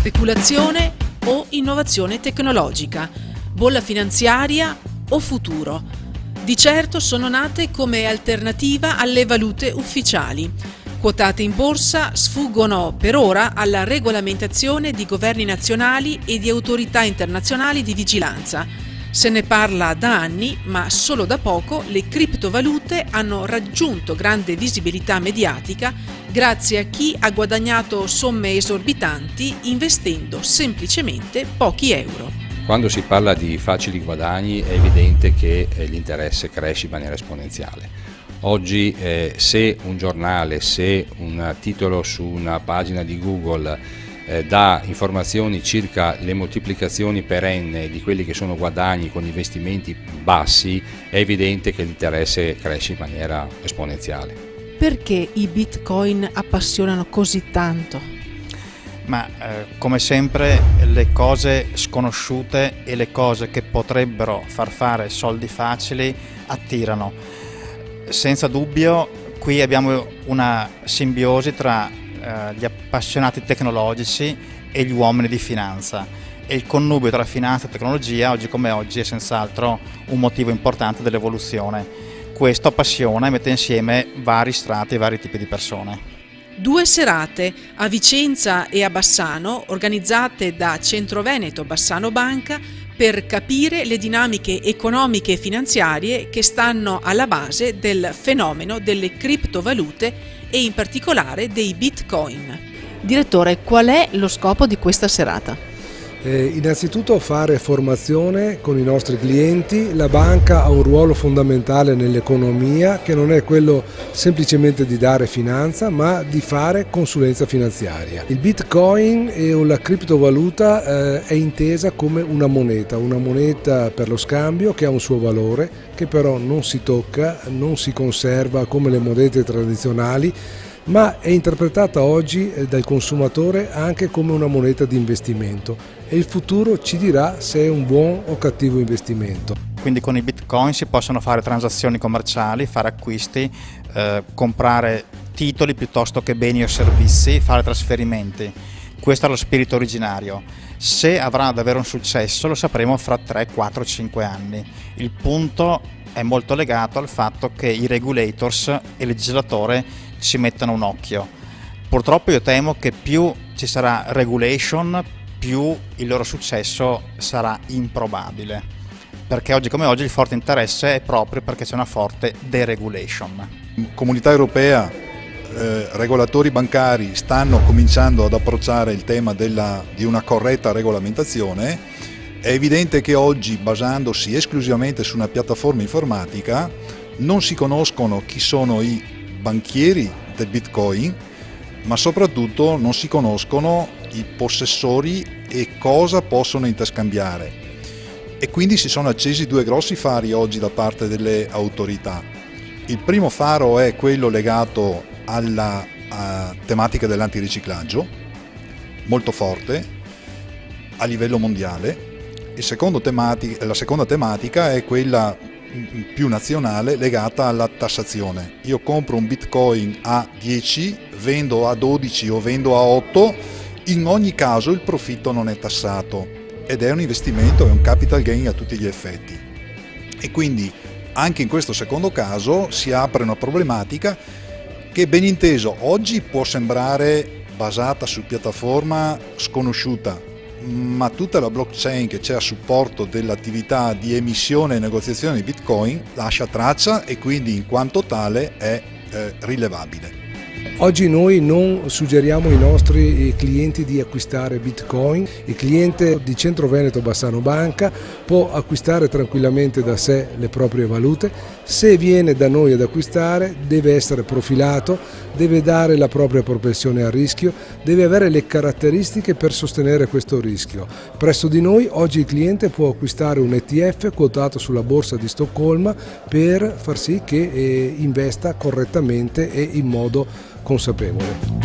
speculazione o innovazione tecnologica, bolla finanziaria o futuro. Di certo sono nate come alternativa alle valute ufficiali. Quotate in borsa, sfuggono per ora alla regolamentazione di governi nazionali e di autorità internazionali di vigilanza. Se ne parla da anni, ma solo da poco le criptovalute hanno raggiunto grande visibilità mediatica grazie a chi ha guadagnato somme esorbitanti investendo semplicemente pochi euro. Quando si parla di facili guadagni è evidente che l'interesse cresce in maniera esponenziale. Oggi se un giornale, se un titolo su una pagina di Google dà informazioni circa le moltiplicazioni per n di quelli che sono guadagni con investimenti bassi, è evidente che l'interesse cresce in maniera esponenziale. Perché i bitcoin appassionano così tanto? Ma come sempre le cose sconosciute e le cose che potrebbero far fare soldi facili attirano. Senza dubbio qui abbiamo una simbiosi tra gli appassionati tecnologici e gli uomini di finanza, e il connubio tra finanza e tecnologia oggi come oggi è senz'altro un motivo importante dell'evoluzione. Questo appassiona e mette insieme vari strati e vari tipi di persone. 2 serate a Vicenza e a Bassano, organizzate da Centro Veneto Bassano Banca, per capire le dinamiche economiche e finanziarie che stanno alla base del fenomeno delle criptovalute e in particolare dei bitcoin. Direttore, qual è lo scopo di questa serata? Innanzitutto fare formazione con i nostri clienti. La banca ha un ruolo fondamentale nell'economia, che non è quello semplicemente di dare finanza, ma di fare consulenza finanziaria. Il bitcoin o la criptovaluta è intesa come una moneta per lo scambio che ha un suo valore, che però non si tocca, non si conserva come le monete tradizionali, ma è interpretata oggi dal consumatore anche come una moneta di investimento, e il futuro ci dirà se è un buon o cattivo investimento. Quindi con i bitcoin si possono fare transazioni commerciali, fare acquisti, comprare titoli piuttosto che beni o servizi, fare trasferimenti. Questo è lo spirito originario. Se avrà davvero un successo lo sapremo fra 3, 4, 5 anni. Il punto è molto legato al fatto che i regulators e il legislatore ci mettano un occhio. Purtroppo io temo che più ci sarà regulation, più il loro successo sarà improbabile, perché oggi come oggi il forte interesse è proprio perché c'è una forte deregulation. Comunità europea, regolatori bancari stanno cominciando ad approcciare il tema di una corretta regolamentazione. È evidente che oggi, basandosi esclusivamente su una piattaforma informatica, non si conoscono chi sono i banchieri del bitcoin, ma soprattutto non si conoscono i possessori e cosa possono interscambiare, e quindi si sono accesi 2 grossi fari oggi da parte delle autorità. Il primo faro è quello legato alla tematica dell'antiriciclaggio, molto forte a livello mondiale. La seconda tematica è quella più nazionale, legata alla tassazione. Io compro un bitcoin a 10, vendo a 12 o vendo a 8, in ogni caso il profitto non è tassato ed è un investimento, è un capital gain a tutti gli effetti. E quindi anche in questo secondo caso si apre una problematica che, ben inteso, oggi può sembrare basata su piattaforma sconosciuta, ma tutta la blockchain che c'è a supporto dell'attività di emissione e negoziazione di bitcoin lascia traccia e quindi in quanto tale è rilevabile. Oggi noi non suggeriamo ai nostri clienti di acquistare bitcoin. Il cliente di Centro Veneto Bassano Banca può acquistare tranquillamente da sé le proprie valute. Se viene da noi ad acquistare deve essere profilato, deve dare la propria propensione al rischio, deve avere le caratteristiche per sostenere questo rischio. Presso di noi oggi il cliente può acquistare un ETF quotato sulla borsa di Stoccolma per far sì che investa correttamente e in modo consapevole.